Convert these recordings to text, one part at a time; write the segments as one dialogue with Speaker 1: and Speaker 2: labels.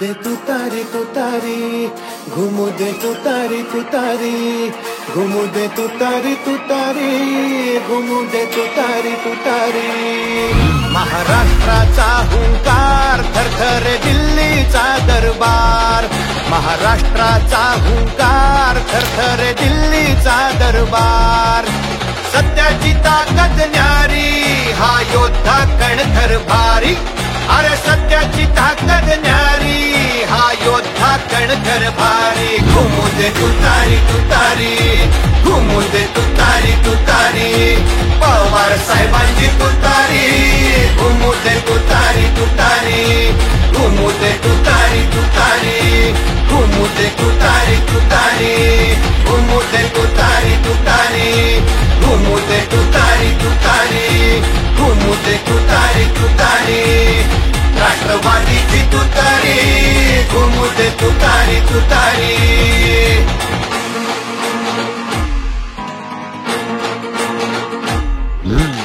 Speaker 1: दे तुतारी तुतारी, घुमू दे तुतारी तुतारी, घुमू दे तुतारी तुतारी, घुमू दे तुतारी तुतारी. महाराष्ट्राचा हुंकार थरथरे दिल्लीचा दरबार, महाराष्ट्राचा हुंकार थरथरे दिल्लीचा दरबार. सत्याची ताकद न्यारी, हा योद्धा कणखर भारी. अरे सत्याची ताकद न्यारी, हा योद्धा कणखर भारी. घुमू दे तुतारी तुतारी, घुमू दे तुतारी तुतारी, पवार साहेबांची तुतारी. घुमू दे तुतारी तुतारी, घुमू दे तुतारी तुतारी, घुमू दे तुतारी तुतारी, घुमू दे तुतारी तुतारी, घुमू दे तुतारी तुतारी, घुमू दे तुतारी तुतारी. राष्ट्रवादीची तुतारी, घुमू दे तुतारी तुतारी.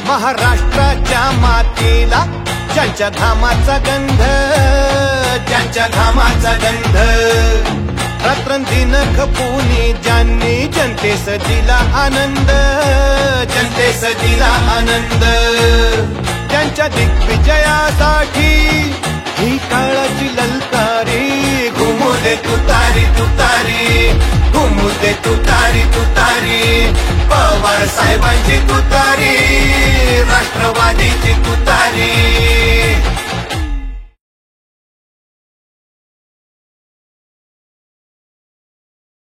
Speaker 1: महाराष्ट्राच्या मातीला ज्यांच्या घामाचा गंध, ज्यांच्या घामाचा गंध. रात्रंदिन खपूनी ज्यांनी जनतेस दिला आनंद, जनतेस दिला आनंद. त्यांच्या दिग्विजयासाठी ही काळाची ललकारी. घुमू दे तुतारी तुतारी, घुमू दे तुतारी तुतारी, पवार साहेबांची तुतारी, राष्ट्रवादीची तुतारी.